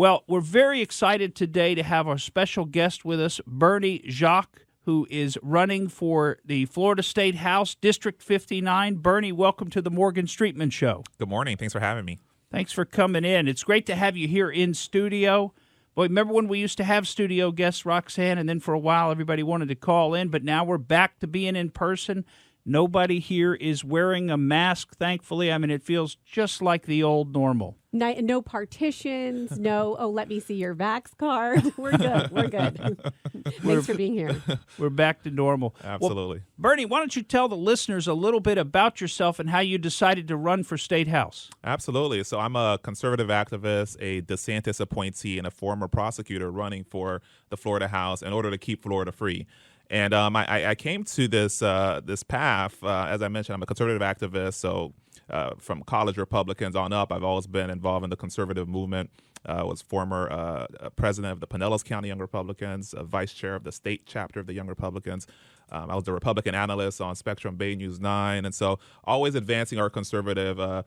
Well, we're very excited today to have our special guest with us, Berny Jacques, who is running for the Florida State House, District 59. Bernie, welcome to the Morgan Streetman Show. Good morning. Thanks for having me. Thanks for coming in. It's great to have you here in studio. Boy, remember when we used to have studio guests, Roxanne, and then for a while everybody wanted to call in, but now we're back to being in person. Nobody here is wearing a mask, thankfully. I mean, it feels just like the old normal. No partitions, let me see your Vax card. We're good. We're good. Thanks for being here. We're back to normal. Absolutely. Well, Bernie, why don't you tell the listeners a little bit about yourself and how you decided to run for State House? Absolutely. So I'm a conservative activist, a DeSantis appointee, and a former prosecutor running for the Florida House in order to keep Florida free. And I came to this path, as I mentioned, I'm a conservative activist, so from college Republicans on up, I've always been involved in the conservative movement. Was former president of the Pinellas County Young Republicans, vice chair of the state chapter of the Young Republicans. I was the Republican analyst on Spectrum Bay News 9, and so always advancing our conservative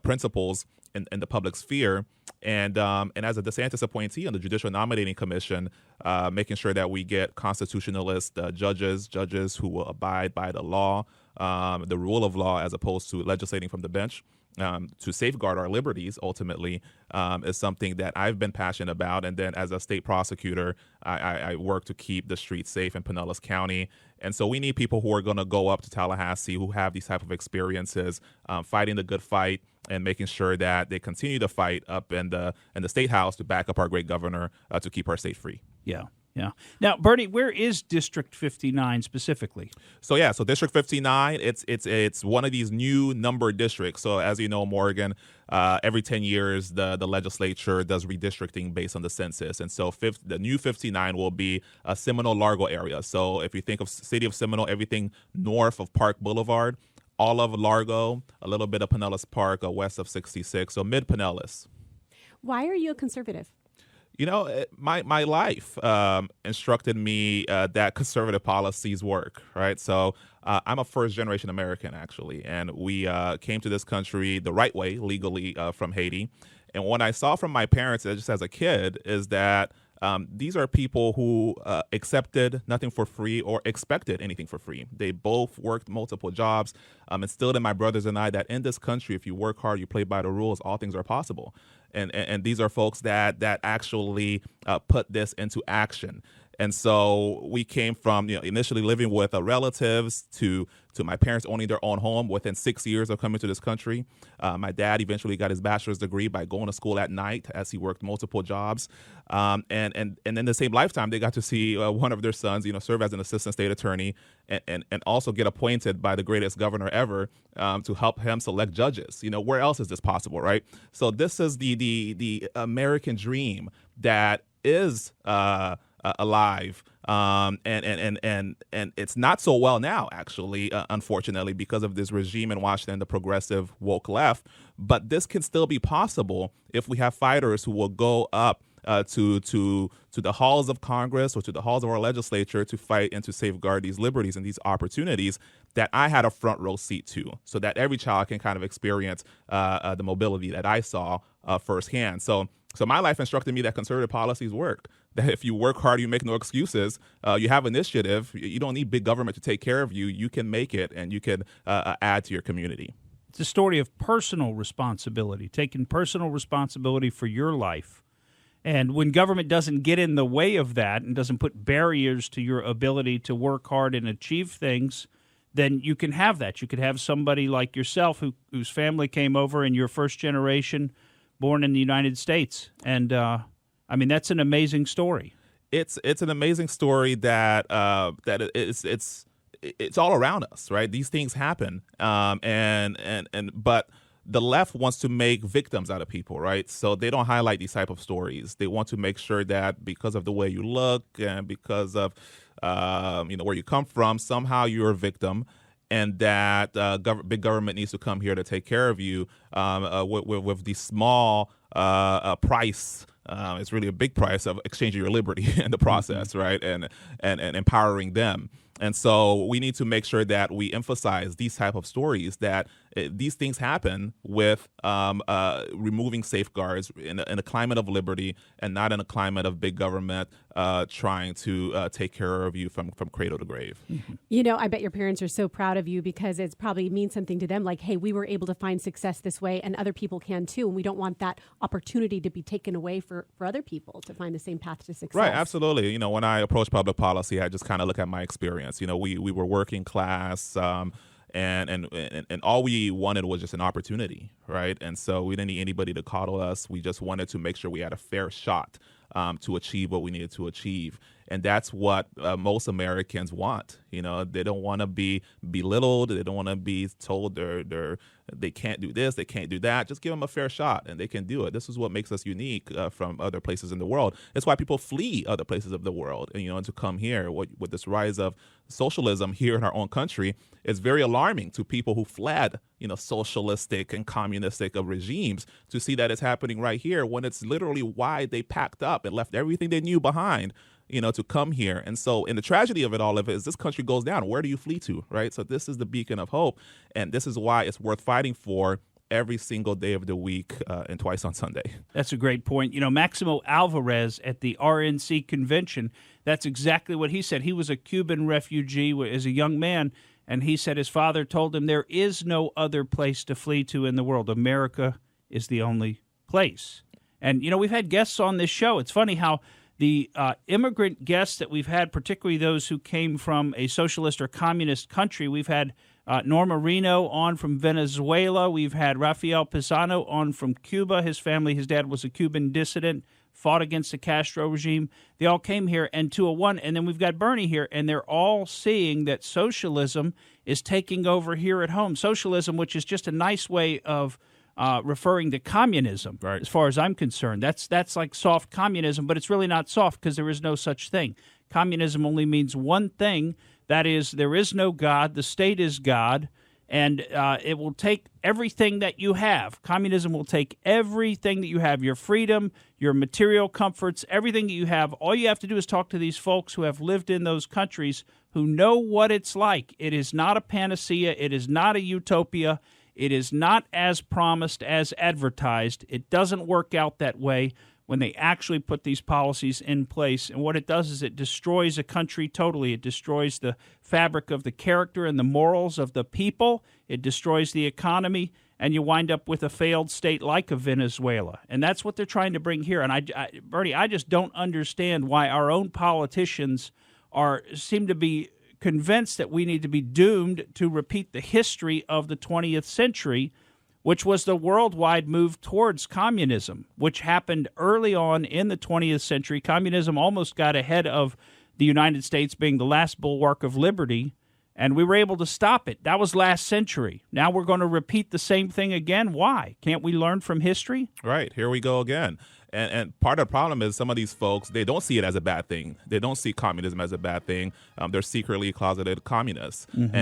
principles in the public sphere. And as a DeSantis appointee on the Judicial Nominating Commission, making sure that we get constitutionalist judges who will abide by the law, the rule of law, as opposed to legislating from the bench. To safeguard our liberties, ultimately, is something that I've been passionate about. And then as a state prosecutor, I work to keep the streets safe in Pinellas County. And so we need people who are going to go up to Tallahassee, who have these type of experiences, fighting the good fight and making sure that they continue to fight up in the State House to back up our great governor to keep our state free. Yeah. Now, Bernie, where is District 59 specifically? So District 59, it's one of these new numbered districts. So as you know, Morgan, every 10 years, the legislature does redistricting based on the census. And so the new 59 will be a Seminole Largo area. So if you think of city of Seminole, everything north of Park Boulevard, all of Largo, a little bit of Pinellas Park, west of 66, so mid-Pinellas. Why are you a conservative? You know, my life instructed me that conservative policies work, right? So I'm a first-generation American, actually, and we came to this country the right way, legally, from Haiti. And what I saw from my parents, just as a kid, is that these are people who accepted nothing for free or expected anything for free. They both worked multiple jobs, instilled in my brothers and I that in this country, if you work hard, you play by the rules, all things are possible. And these are folks that actually put this into action. And so we came from initially living with relatives to my parents owning their own home within 6 years of coming to this country. My dad eventually got his bachelor's degree by going to school at night as he worked multiple jobs. And in the same lifetime, they got to see one of their sons, serve as an assistant state attorney and also get appointed by the greatest governor ever to help him select judges. Where else is this possible, right? So this is the American dream that is alive, and it's not so well now, actually, unfortunately, because of this regime in Washington, the progressive woke left. But this can still be possible if we have fighters who will go up to the halls of Congress or to the halls of our legislature to fight and to safeguard these liberties and these opportunities that I had a front row seat to, so that every child can kind of experience the mobility that I saw firsthand. So my life instructed me that conservative policies work, that if you work hard, you make no excuses, you have initiative, you don't need big government to take care of you, you can make it and you can add to your community. It's a story of personal responsibility, taking personal responsibility for your life. And when government doesn't get in the way of that and doesn't put barriers to your ability to work hard and achieve things, then you can have that. You could have somebody like yourself whose family came over and you're first generation, born in the United States. And, that's an amazing story. It's an amazing story that it's all around us, right? These things happen. But the left wants to make victims out of people, right? So they don't highlight these type of stories. They want to make sure that because of the way you look and because of where you come from, somehow you're a victim, and that big government needs to come here to take care of you with the small price. It's really a big price of exchanging your liberty in the process, right? And empowering them. And so we need to make sure that we emphasize these type of stories, that these things happen with removing safeguards in a climate of liberty and not in a climate of big government trying to take care of you from cradle to grave. You know, I bet your parents are so proud of you because it probably means something to them. Like, hey, we were able to find success this way and other people can too. And we don't want that opportunity to be taken away for other people to find the same path to success. Right, absolutely. You know, when I approach public policy, I just kind of look at my experience. You know, we were working class, and all we wanted was just an opportunity, right? And so we didn't need anybody to coddle us. We just wanted to make sure we had a fair shot to achieve what we needed to achieve. And that's what most Americans want. You know, they don't want to be belittled. They don't want to be told they can't do this, they can't do that. Just give them a fair shot, and they can do it. This is what makes us unique from other places in the world. It's why people flee other places of the world, and to come here. With this rise of socialism here in our own country, it's very alarming to people who fled, socialistic and communistic regimes, to see that it's happening right here when it's literally why they packed up and left everything they knew behind, to come here. And so, and the tragedy of it all is this country goes down. Where do you flee to, right? So this is the beacon of hope. And this is why it's worth fighting for every single day of the week and twice on Sunday. That's a great point. Maximo Alvarez at the RNC convention, that's exactly what he said. He was a Cuban refugee as a young man, and he said his father told him there is no other place to flee to in the world. America is the only place. And, we've had guests on this show. It's funny how the immigrant guests that we've had, particularly those who came from a socialist or communist country, we've had Norma Reno on from Venezuela. We've had Rafael Pisano on from Cuba. His dad was a Cuban dissident, fought against the Castro regime. They all came here, and 201. And then we've got Bernie here, and they're all seeing that socialism is taking over here at home. Socialism, which is just a nice way of referring to communism, right, as far as I'm concerned. That's like soft communism, but it's really not soft because there is no such thing. Communism only means one thing, that is, there is no God, the state is God, and it will take everything that you have. Communism will take everything that you have, your freedom, your material comforts, everything that you have. All you have to do is talk to these folks who have lived in those countries, who know what it's like. It is not a panacea. It is not a utopia. It is not as promised, as advertised. It doesn't work out that way when they actually put these policies in place. And what it does is it destroys a country totally. It destroys the fabric of the character and the morals of the people. It destroys the economy, and you wind up with a failed state like a Venezuela. And that's what they're trying to bring here. And Bernie, I just don't understand why our own politicians seem to be convinced that we need to be doomed to repeat the history of the 20th century, which was the worldwide move towards communism, which happened early on in the 20th century. Communism almost got ahead of the United States being the last bulwark of liberty, and we were able to stop it. That was last century. Now we're going to repeat the same thing again. Why? Can't we learn from history? Right. Here we go again. And part of the problem is some of these folks, they don't see it as a bad thing. They don't see communism as a bad thing. They're secretly closeted communists. Mm-hmm.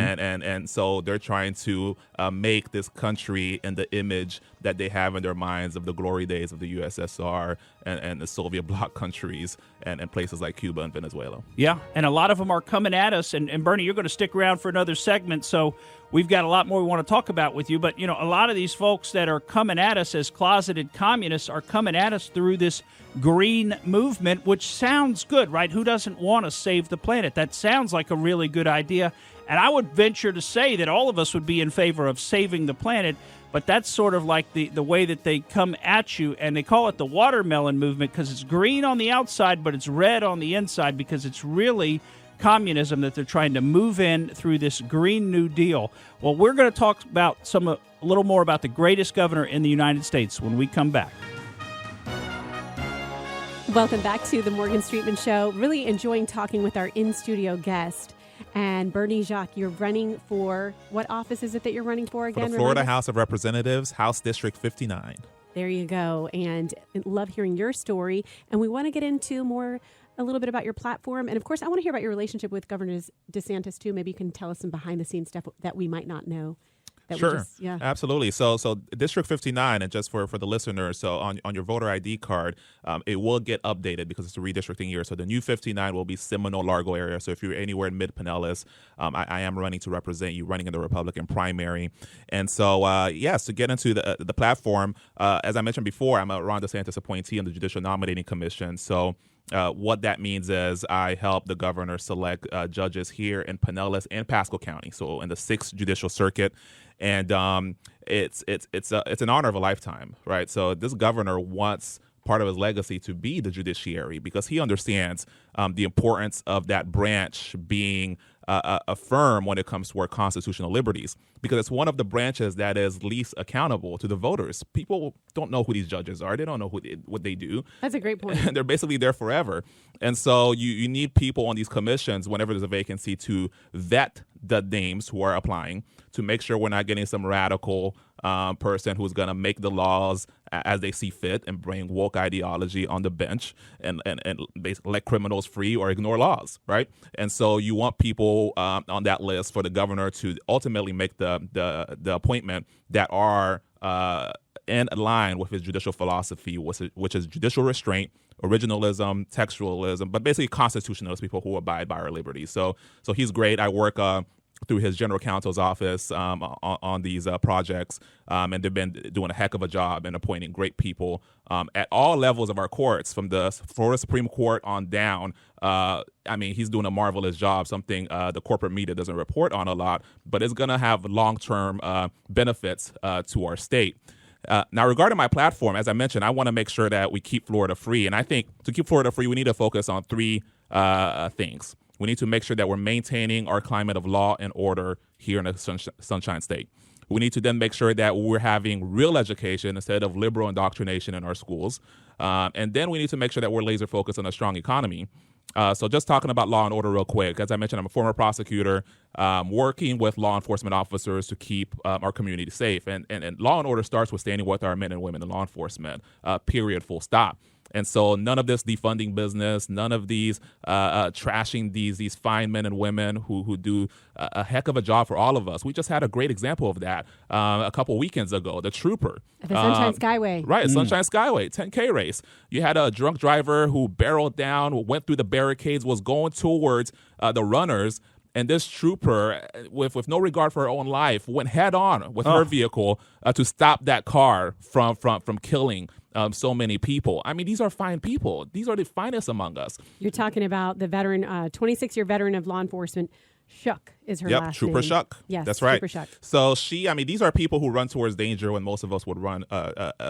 And so they're trying to make this country in the image that they have in their minds of the glory days of the USSR and the Soviet bloc countries and places like Cuba and Venezuela. Yeah, and a lot of them are coming at us. And Bernie, you're going to stick around for another segment, so we've got a lot more we want to talk about with you. But, a lot of these folks that are coming at us as closeted communists are coming at us through this green movement, which sounds good, right? Who doesn't want to save the planet? That sounds like a really good idea. And I would venture to say that all of us would be in favor of saving the planet, but that's sort of like the way that they come at you, and they call it the watermelon movement because it's green on the outside, but it's red on the inside because it's really communism that they're trying to move in through this Green New Deal. Well, we're going to talk about a little more about the greatest governor in the United States when we come back. Welcome back to the Morgan Streetman Show. Really enjoying talking with our in-studio guest. And Berny Jacques, you're running for, what office is it that you're running for again? For the Florida House of Representatives, House District 59. There you go. And love hearing your story. And we want to get into a little bit about your platform. And of course, I want to hear about your relationship with Governor DeSantis too. Maybe you can tell us some behind the scenes stuff that we might not know. that Sure. we just, yeah. Absolutely. So District 59, and just for the listeners, so on your voter ID card, it will get updated because it's a redistricting year. So the new 59 will be Seminole Largo area. So if you're anywhere in Mid-Pinellas, I am running to represent you, running in the Republican primary. And so, yes, to get into the platform, as I mentioned before, I'm a Ron DeSantis appointee on the Judicial Nominating Commission. So what that means is I help the governor select judges here in Pinellas and Pasco County, so in the 6th Judicial Circuit. And it's an honor of a lifetime, right? So this governor wants part of his legacy to be the judiciary because he understands the importance of that branch being affirmed when it comes to our constitutional liberties, because it's one of the branches that is least accountable to the voters. People don't know who these judges are. They don't know what they do. That's a great point. And they're basically there forever. And so you need people on these commissions whenever there's a vacancy to vet the names who are applying, to make sure we're not getting some radical person who's going to make the laws as they see fit and bring woke ideology on the bench and basically let criminals free or ignore laws, right? And so you want people on that list for the governor to ultimately make the appointment that are in line with his judicial philosophy, which is judicial restraint, originalism, textualism, but basically constitutionalist, people who abide by our liberties. So he's great. I work through his general counsel's office on these projects, and they've been doing a heck of a job in appointing great people at all levels of our courts, from the Florida Supreme Court on down. I mean, he's doing a marvelous job, something the corporate media doesn't report on a lot, but it's going to have long-term benefits to our state. Now, regarding my platform, as I mentioned, I want to make sure that we keep Florida free. And I think to keep Florida free, we need to focus on three things. We need to make sure that we're maintaining our climate of law and order here in the Sunshine State. We need to then make sure that we're having real education instead of liberal indoctrination in our schools. And then we need to make sure that we're laser focused on a strong economy. So just talking about law and order real quick, as I mentioned, I'm a former prosecutor working with law enforcement officers to keep our community safe. And law and order starts with standing with our men and women in law enforcement, period, full stop. And so none of this defunding business, none of these trashing these fine men and women who do a heck of a job for all of us. We just had a great example of that a couple weekends ago, the Trooper. The Sunshine Skyway. Right, Sunshine Skyway, 10K race. You had a drunk driver who barreled down, went through the barricades, was going towards the runners, and this trooper, with no regard for her own life, went head on with her vehicle to stop that car from killing so many people. I mean, these are fine people. These are the finest among us. You're talking about the veteran, 26-year veteran of law enforcement. Shuck is her last Trooper name. Shuck. Yes, that's right. Trooper Shuck. So these are people who run towards danger when most of us would run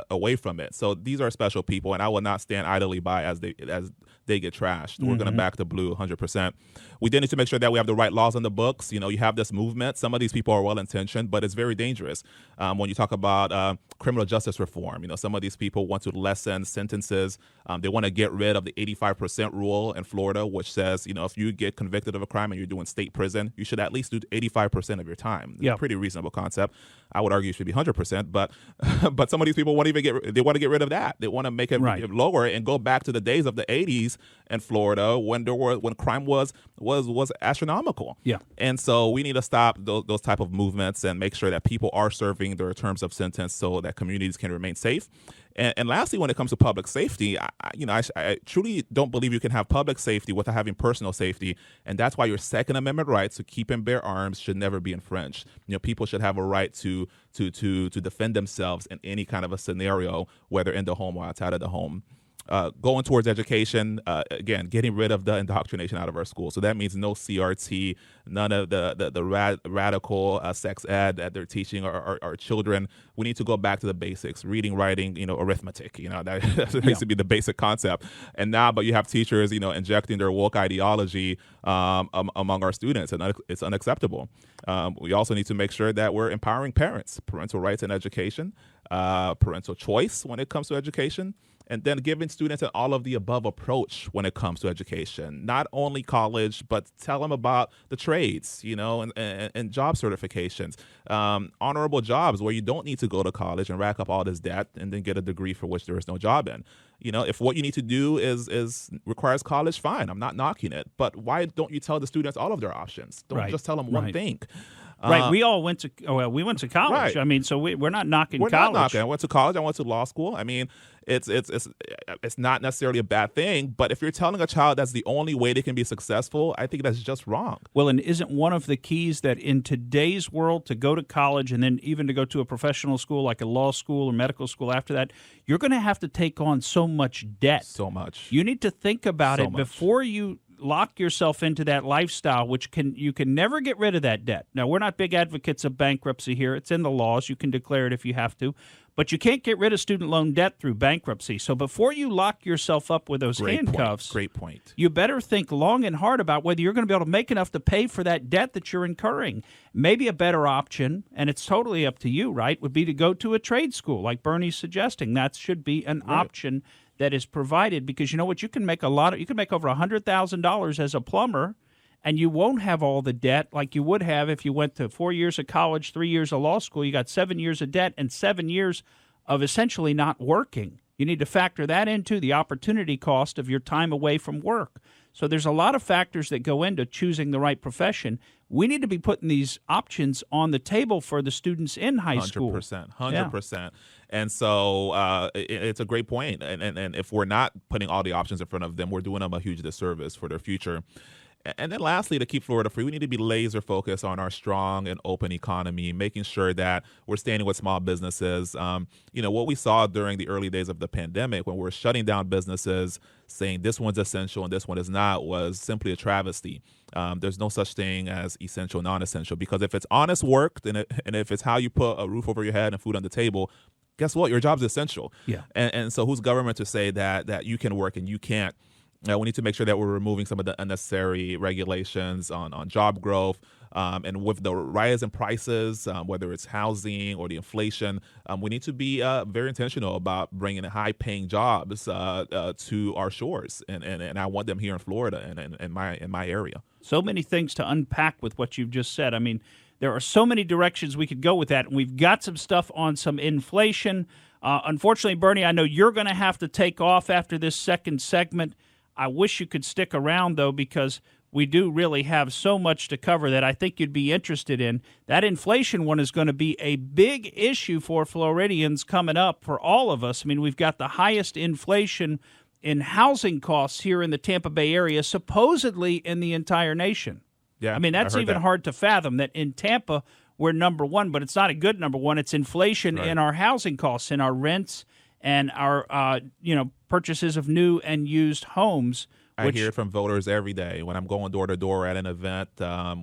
away from it. So these are special people, and I will not stand idly by as they get trashed. We're going to back the blue 100%. We then need to make sure that we have the right laws on the books. You know, you have this movement. Some of these people are well-intentioned, but it's very dangerous. When you talk about criminal justice reform, you know, some of these people want to lessen sentences. They want to get rid of the 85% rule in Florida, which says, you know, if you get convicted of a crime and you're doing state prison, you should at least do 85% of your time. Yeah. Pretty reasonable concept. I would argue it should be 100%, but some of these people want to get rid of that. They want to make it lower and go back to the days of the 80s in Florida when crime was astronomical. Yeah. And so we need to stop those type of movements and make sure that people are serving their terms of sentence so that communities can remain safe. And lastly, when it comes to public safety, I truly don't believe you can have public safety without having personal safety, and that's why your Second Amendment rights to keep and bear arms should never be infringed. You know, people should have a right to defend themselves in any kind of a scenario, whether in the home or outside of the home. Going towards education, again, getting rid of the indoctrination out of our schools. So that means no CRT, none of the radical sex ed that they're teaching our children. We need to go back to the basics: reading, writing, you know, arithmetic. You know, that used to be the basic concept. And now, but you have teachers, you know, injecting their woke ideology among our students, and it's unacceptable. We also need to make sure that we're empowering parents, parental rights in education, parental choice when it comes to education. And then giving students an all of the above approach when it comes to education, not only college, but tell them about the trades, you know, and job certifications, honorable jobs where you don't need to go to college and rack up all this debt and then get a degree for which there is no job in. You know, if what you need to do is requires college, fine, I'm not knocking it. But why don't you tell the students all of their options? Don't just tell them one thing. Right. We all went to we went to college. Right. I mean, so we're not knocking We're college. not knocking. I went to college. I went to law school. I mean, it's not necessarily a bad thing. But if you're telling a child that's the only way they can be successful, I think that's just wrong. Well, and isn't one of the keys that in today's world to go to college and then even to go to a professional school like a law school or medical school after that, you're going to have to take on so much debt. So much. You need to think about So it much. before you lock yourself into that lifestyle, which you can never get rid of that debt. Now, we're not big advocates of bankruptcy here. It's in the laws. You can declare it if you have to. But you can't get rid of student loan debt through bankruptcy. So before you lock yourself up with those handcuffs, Great point. you better think long and hard about whether you're going to be able to make enough to pay for that debt that you're incurring. Maybe a better option, and it's totally up to you, right, would be to go to a trade school like Bernie's suggesting. That should be an option that is provided, because you know what, you can make you can make over $100,000 as a plumber, and you won't have all the debt like you would have if you went to 4 years of college, 3 years of law school. You got 7 years of debt and 7 years of essentially not working. You need to factor that into the opportunity cost of your time away from work. So there's a lot of factors that go into choosing the right profession. We need to be putting these options on the table for the students in high school. 100%. And so it's a great point. And if we're not putting all the options in front of them, we're doing them a huge disservice for their future. And then lastly, to keep Florida free, we need to be laser focused on our strong and open economy, making sure that we're standing with small businesses. What we saw during the early days of the pandemic when we're shutting down businesses, saying this one's essential and this one is not, was simply a travesty. There's no such thing as essential, non-essential, because if it's honest work and if it's how you put a roof over your head and food on the table, guess what? Your job's essential. Yeah. And so who's government to say that you can work and you can't? We need to make sure that we're removing some of the unnecessary regulations on job growth. And with the rise in prices, whether it's housing or the inflation, we need to be very intentional about bringing high-paying jobs to our shores. And I want them here in Florida and in my area. So many things to unpack with what you've just said. I mean, there are so many directions we could go with that. And we've got some stuff on some inflation. Unfortunately, Bernie, I know you're going to have to take off after this second segment. I wish you could stick around, though, because we do really have so much to cover that I think you'd be interested in. That inflation one is going to be a big issue for Floridians coming up for all of us. I mean, we've got the highest inflation in housing costs here in the Tampa Bay area, supposedly in the entire nation. Yeah, I mean, that's even hard to fathom that in Tampa we're number one, but it's not a good number one. It's inflation in our housing costs, in our rents, and our purchases of new and used homes. I hear it from voters every day when I'm going door to door at an event,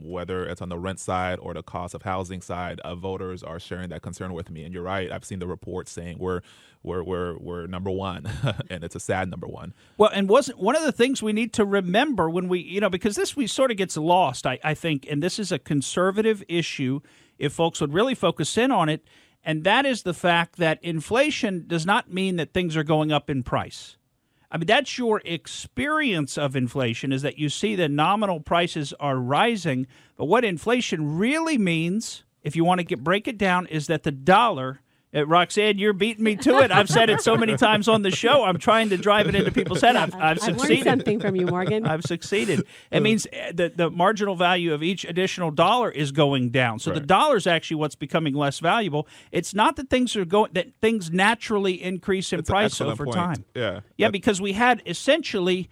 whether it's on the rent side or the cost of housing side. Voters are sharing that concern with me, and you're right. I've seen the reports saying we're number one, and it's a sad number one. Well, and wasn't one of the things we need to remember when because this we sort of gets lost, I think, and this is a conservative issue. If folks would really focus in on it. And that is the fact that inflation does not mean that things are going up in price. I mean, that's your experience of inflation, is that you see the nominal prices are rising. But what inflation really means, if you want to break it down, is that the dollar Roxanne, you're beating me to it. I've said it so many times on the show. I'm trying to drive it into people's head. I've succeeded. I've learned something from you, Morgan. I've succeeded. It means the marginal value of each additional dollar is going down. So the dollar is actually what's becoming less valuable. It's not that that things naturally increase in price over time. Yeah, because we had essentially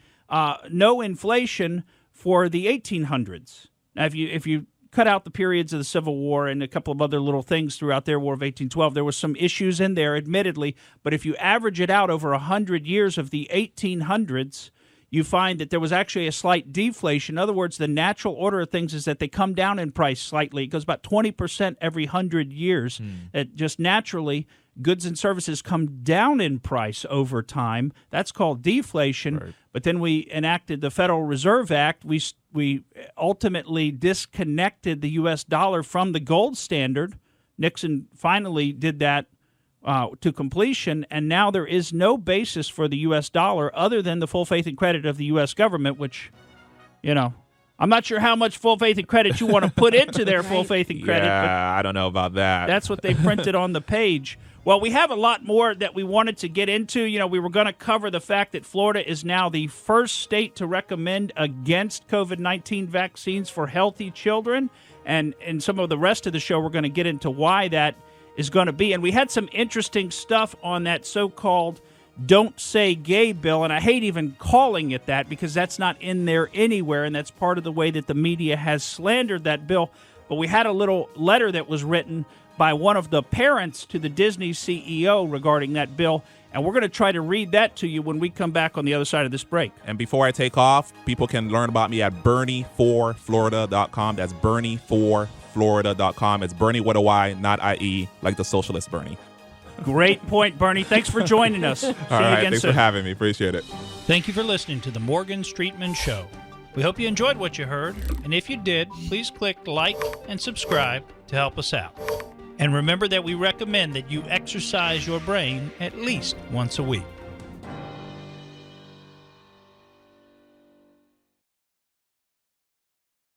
no inflation for the 1800s. Now, if you cut out the periods of the Civil War and a couple of other little things throughout their War of 1812. There were some issues in there, admittedly, but if you average it out over 100 years of the 1800s, you find that there was actually a slight deflation. In other words, the natural order of things is that they come down in price slightly. It goes about 20% every 100 years. It just naturally, goods and services come down in price over time. That's called deflation. Right. But then we enacted the Federal Reserve Act. We ultimately disconnected the U.S. dollar from the gold standard. Nixon finally did that to completion, and now there is no basis for the U.S. dollar other than the full faith and credit of the U.S. government, which, I'm not sure how much full faith and credit you want to put into their full faith and credit. Yeah, I don't know about that. That's what they printed on the page. Well, we have a lot more that we wanted to get into. You know, we were going to cover the fact that Florida is now the first state to recommend against COVID-19 vaccines for healthy children. And in some of the rest of the show, we're going to get into why that is going to be. And we had some interesting stuff on that so-called Don't Say Gay bill. And I hate even calling it that because that's not in there anywhere. And that's part of the way that the media has slandered that bill. But we had a little letter that was written by one of the parents to the Disney CEO regarding that bill, and we're going to try to read that to you when we come back on the other side of this break. And before I take off, people can learn about me at Berny4Florida.com. That's Berny4Florida.com. It's Bernie with a Y, not I-E, like the socialist Bernie. Great point, Bernie. Thanks for joining us. See you again thanks soon. for having me. Appreciate it. Thank you for listening to the Morgan Streetman Show. We hope you enjoyed what you heard, and if you did, please click like and subscribe to help us out. And remember that we recommend that you exercise your brain at least once a week.